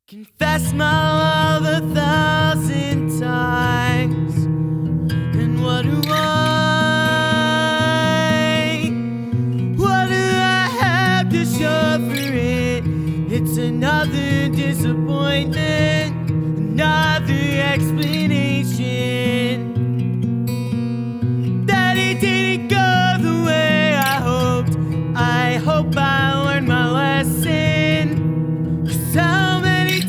Confess my love 1,000 times. And what do I have to show for it? It's another disappointment, another explanation that it didn't go the way I hoped. I hope I learned my lesson. 'Cause how many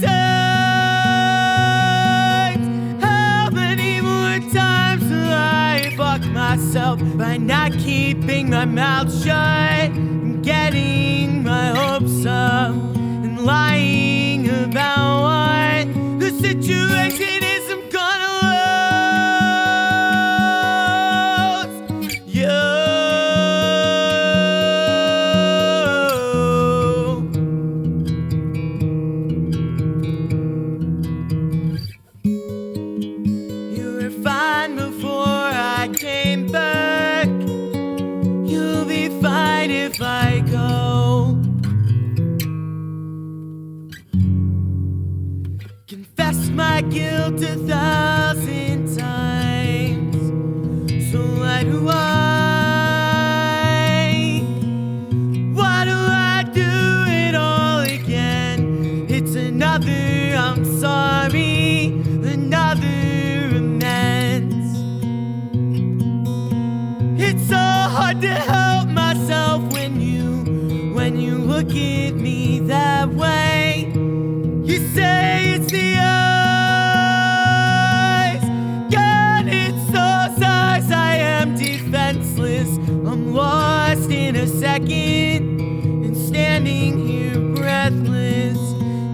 times will I fuck myself by not keeping my mouth shut and getting my hopes up and lying about what the situation is I'm gonna lose you. You were fine before I came back. You'll be fine if I go. Confess my guilt 1,000 times. So why do I do it all again? It's another I'm sorry, another amends. It's so hard to help myself when you look at me that way. You say it's the eyes. God, it's those eyes. I am defenseless. I'm lost in a second and standing here breathless,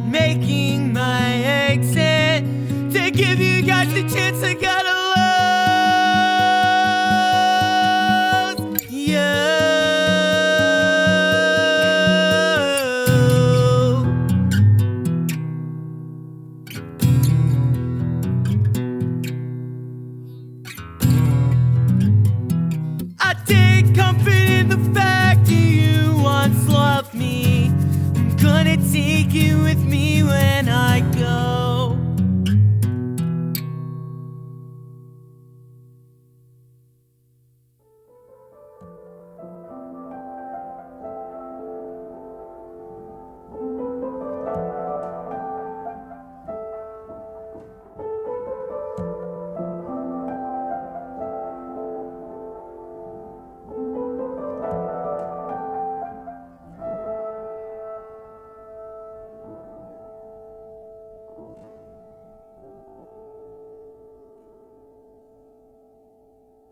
making my exit to give you guys the chance I gotta lose you. I take comfort in the fact that you once loved me. I'm gonna take you with me when I go.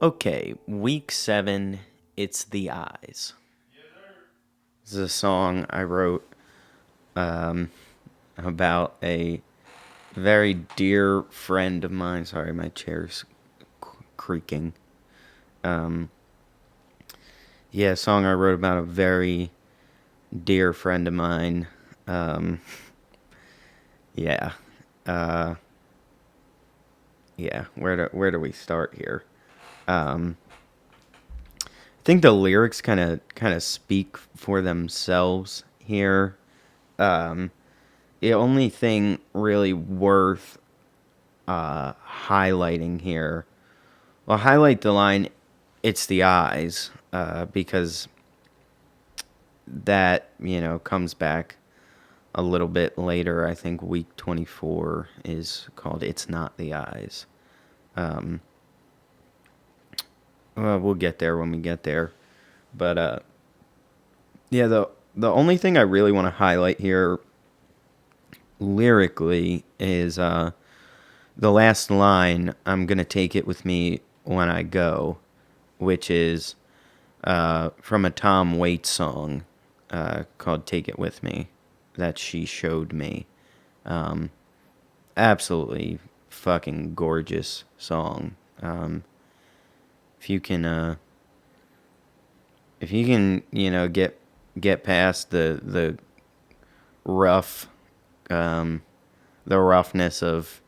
Okay, week 7, It's the Eyes. This is a song I wrote about a very dear friend of mine. Sorry, my chair's creaking. A song I wrote about a very dear friend of mine. Where do we start here? I think the lyrics kind of speak for themselves here. The only thing really worth highlighting here, well, highlight the line, "It's the eyes," because that, comes back a little bit later. I think week 24 is called "It's Not the Eyes." Well, we'll get there when we get there. But, the only thing I really want to highlight here lyrically is the last line, "I'm going to take it with me when I go," which is from a Tom Waits song called "Take It With Me" that she showed me. Absolutely fucking gorgeous song. If you can, get past the rough, the roughness of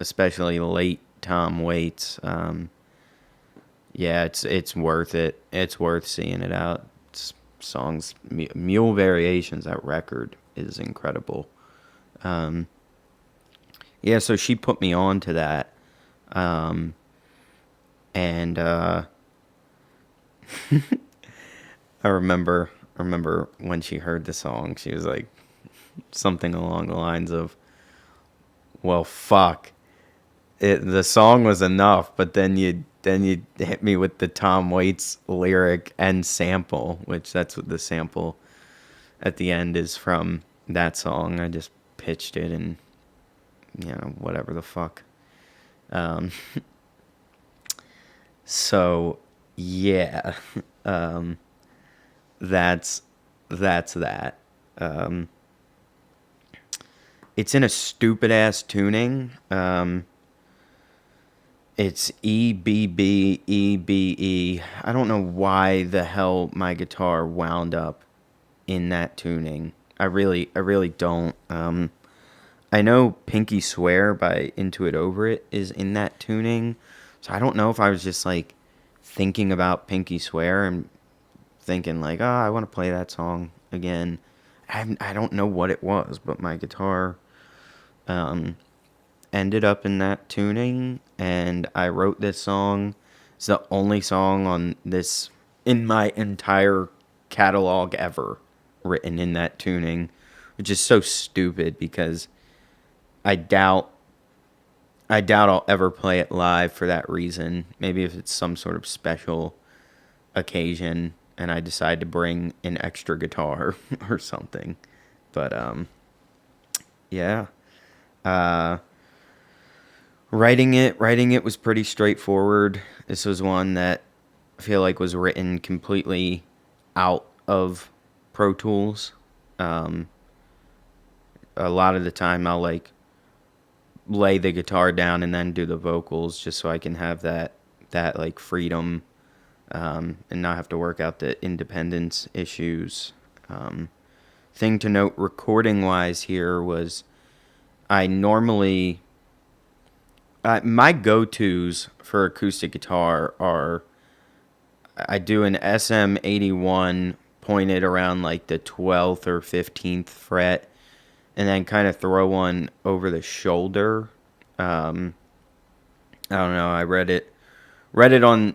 especially late Tom Waits, it's worth it. It's worth seeing it out. Songs, Mule Variations, that record is incredible. Yeah, so she put me on to that. Um, and I remember when she heard the song, she was like something along the lines of, "Well, fuck, the song was enough, but then you hit me with the Tom Waits lyric and sample, which that's what the sample at the end is from that song. I just pitched it and whatever the fuck. Um, so yeah, um, that's that's that. Um, it's in a stupid ass tuning. It's EBB. I don't know why the hell my guitar wound up in that tuning. I really don't. I know Pinky Swear by Into It Over It is in that tuning. So I don't know if I was just like thinking about Pinky Swear and thinking like, oh, I want to play that song again. I don't know what it was, but my guitar um, ended up in that tuning, and I wrote this song. It's the only song on this in my entire catalog ever written in that tuning, which is so stupid because I doubt I doubt I'll ever play it live for that reason. Maybe if it's some sort of special occasion and I decide to bring an extra guitar or something. But yeah. Uh writing it was pretty straightforward. This was one that I feel like was written completely out of Pro Tools. Um a lot of the time I'll like lay the guitar down and then do the vocals just so I can have that like freedom, and not have to work out the independence issues. Um, Thing to note recording wise here was I normally my go-tos for acoustic guitar are I do an SM81 pointed around like the 12th or 15th fret and then kind of throw one over the shoulder. Um, I don't know. I read it on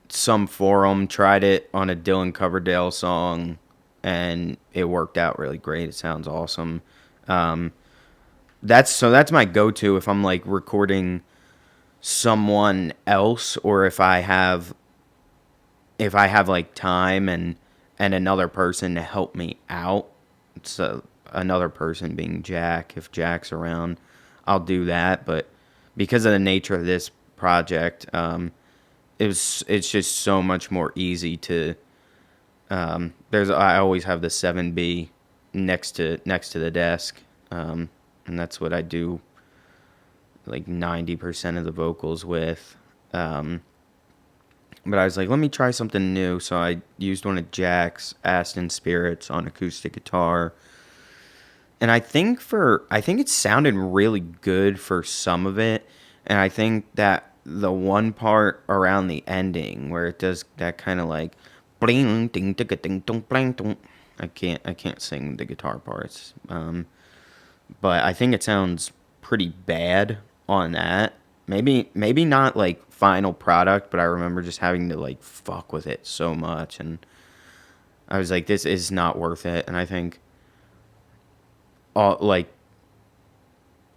some forum, tried it on a Dylan Coverdale song, and it worked out really great. It sounds awesome. Um, that's my go-to if I'm like recording someone else, or if I have like time and another person to help me out. So another person being Jack. If Jack's around, I'll do that. But because of the nature of this project, it's just so much more easy to. I always have the 7B next to the desk, and that's what I do like 90% of the vocals with. But I was like, let me try something new. So I used one of Jack's Aston Spirits on acoustic guitar. And I think it sounded really good for some of it. And I think that the one part around the ending where it does that kind of like bling ding ding ding dong bling dong. I can't sing the guitar parts. But I think it sounds pretty bad on that. Maybe not like final product, but I remember just having to like fuck with it so much, and I was like, this is not worth it. And I think all like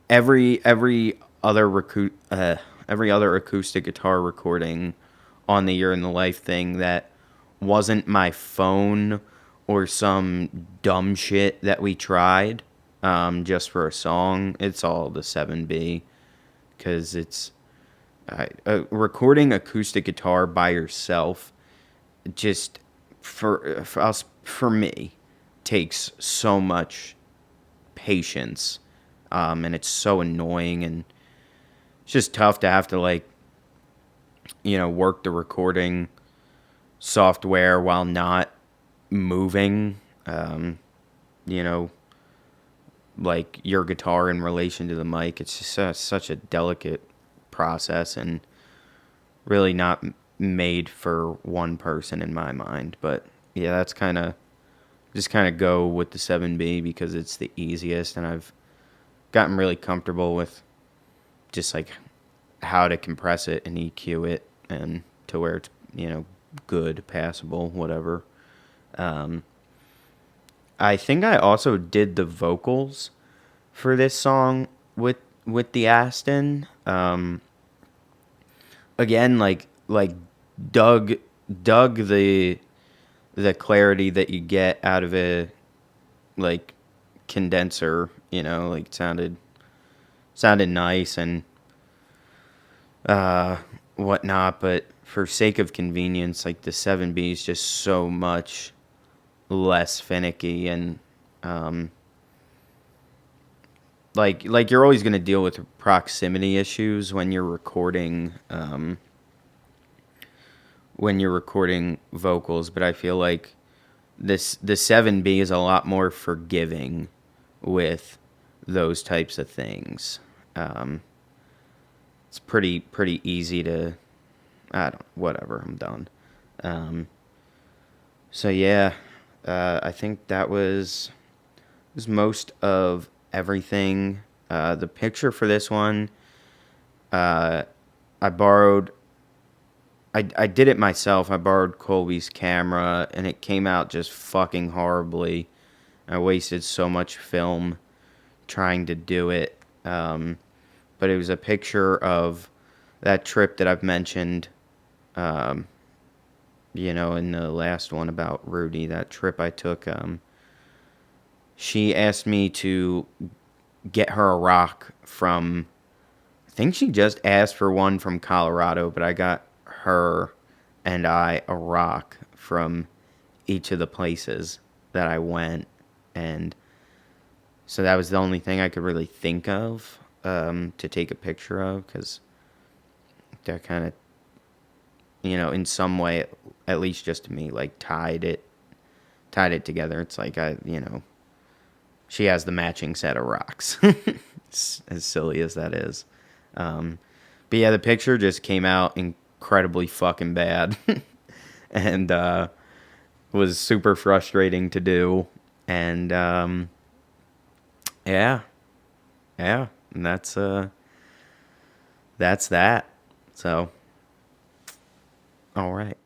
every other acoustic guitar recording on the Year in the Life thing that wasn't my phone or some dumb shit that we tried, just for a song. It's all the 7B because recording acoustic guitar by yourself just for us for me takes so much patience, and it's so annoying, and it's just tough to have to like work the recording software while not moving, you know like your guitar in relation to the mic. It's just such a delicate process and really not made for one person in my mind. But yeah, that's kind of just kind of go with the 7B because it's the easiest, and I've gotten really comfortable with just like how to compress it and EQ it and to where it's, good, passable, whatever. I think I also did the vocals for this song with the Aston. Again, like dug dug the clarity that you get out of a like condenser, like sounded nice and whatnot, but for sake of convenience, like the 7B is just so much less finicky and like you're always going to deal with proximity issues when you're recording vocals, but I feel like the 7B is a lot more forgiving with those types of things. It's pretty easy to whatever, I'm done. So yeah, I think that was most of everything. The picture for this one, I borrowed. I did it myself. I borrowed Colby's camera, and it came out just fucking horribly. I wasted so much film trying to do it. But it was a picture of that trip that I've mentioned, in the last one about Rudy, that trip I took. She asked me to get her a rock from, I think she just asked for one from Colorado, but I got her and I a rock from each of the places that I went. And so that was the only thing I could really think of to take a picture of, because that kind of, in some way, at least just to me, like tied it together. It's like she has the matching set of rocks, as silly as that is. But yeah, the picture just came out incredibly fucking bad, and was super frustrating to do. And yeah, and that's that. So, all right.